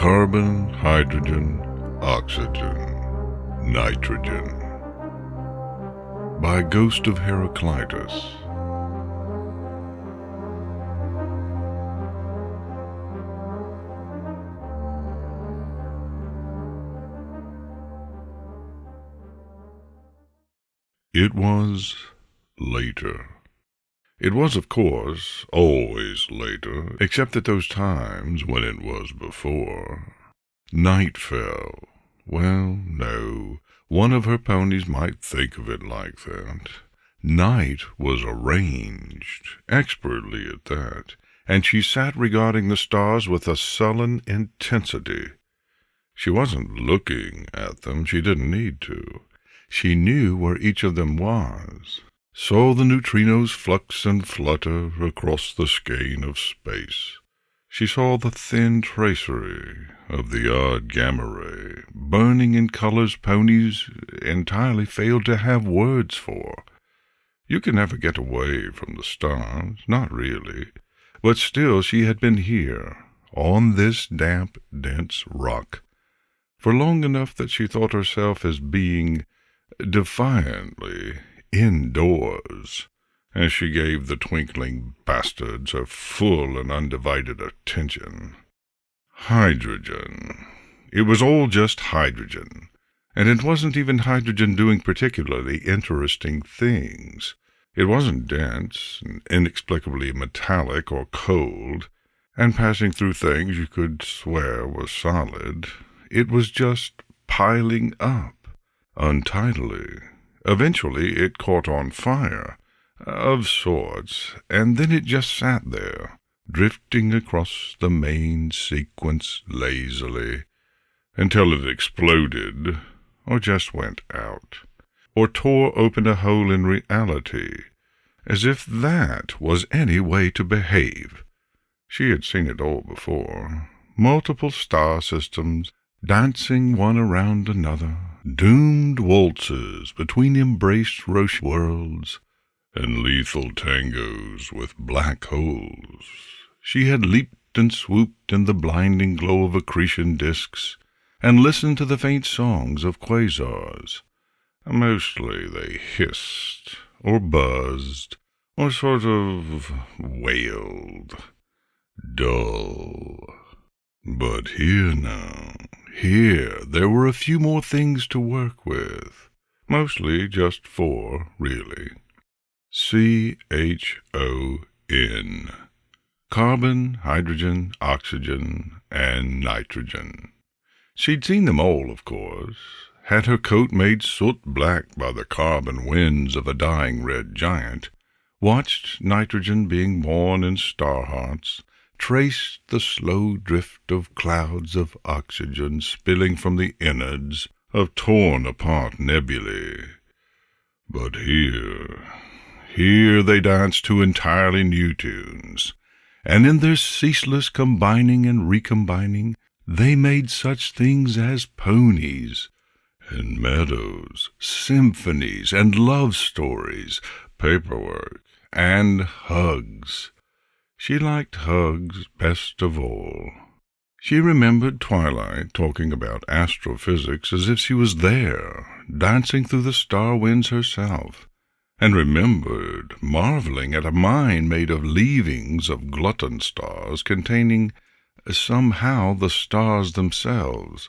Carbon, hydrogen, oxygen, nitrogen. By Ghost of Heraclitus. It was later. It was, of course, always later, except at those times when it was before. Night fell. Well, no, one of her ponies might think of it like that. Night was arranged, expertly at that, and she sat regarding the stars with a sullen intensity. She wasn't looking at them, she didn't need to. She knew where each of them was, saw the neutrinos flux and flutter across the skein of space. She saw the thin tracery of the odd gamma ray, burning in colors ponies entirely failed to have words for. You can never get away from the stars, not really, but still she had been here, on this damp, dense rock, for long enough that she thought herself as being defiantly indoors, as she gave the twinkling bastards her full and undivided attention. Hydrogen. It was all just hydrogen, and it wasn't even hydrogen doing particularly interesting things. It wasn't dense, and inexplicably metallic or cold, and passing through things you could swear were solid. It was just piling up, untidily. Eventually it caught on fire, of sorts, and then it just sat there, drifting across the main sequence lazily, until it exploded, or just went out, or tore open a hole in reality, as if that was any way to behave. She had seen it all before. Multiple star systems, dancing one around another, doomed waltzes between embraced Roche worlds, and lethal tangos with black holes. She had leaped and swooped in the blinding glow of accretion disks, and listened to the faint songs of quasars. Mostly they hissed, or buzzed, or sort of wailed. Dull. But here now, here there were a few more things to work with. Mostly just four, really. CHON. Carbon, hydrogen, oxygen, and nitrogen. She'd seen them all, of course. Had her coat made soot black by the carbon winds of a dying red giant. Watched nitrogen being born in star hearts. Traced the slow drift of clouds of oxygen spilling from the innards of torn-apart nebulae. But here they danced to entirely new tunes, and in their ceaseless combining and recombining, they made such things as ponies, and meadows, symphonies, and love stories, paperwork, and hugs. She liked hugs best of all. She remembered Twilight talking about astrophysics as if she was there, dancing through the star winds herself, and remembered marveling at a mine made of leavings of glutton stars containing somehow the stars themselves,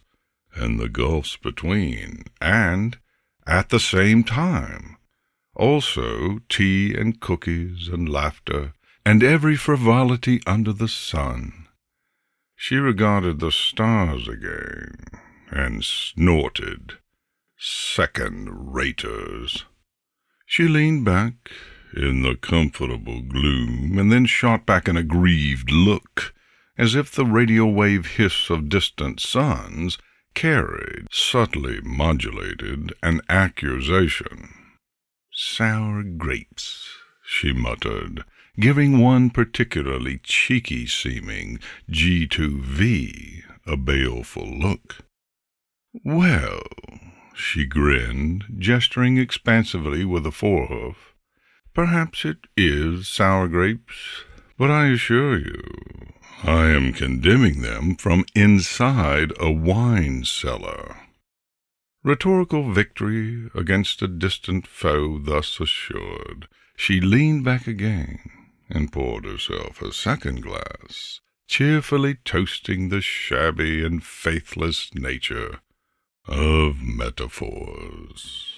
and the gulfs between, and, at the same time, also tea and cookies and laughter, and every frivolity under the sun. She regarded the stars again, and snorted. Second-raters. She leaned back in the comfortable gloom, and then shot back an aggrieved look, as if the radio wave hiss of distant suns carried, subtly modulated, an accusation. "Sour grapes," she muttered, giving one particularly cheeky-seeming G2V a baleful look. "Well," she grinned, gesturing expansively with a forehoof, "perhaps it is sour grapes, but I assure you, I am condemning them from inside a wine cellar. Rhetorical victory against a distant foe thus assured, she leaned back again and poured herself a second glass, cheerfully toasting the shabby and faithless nature of metaphors.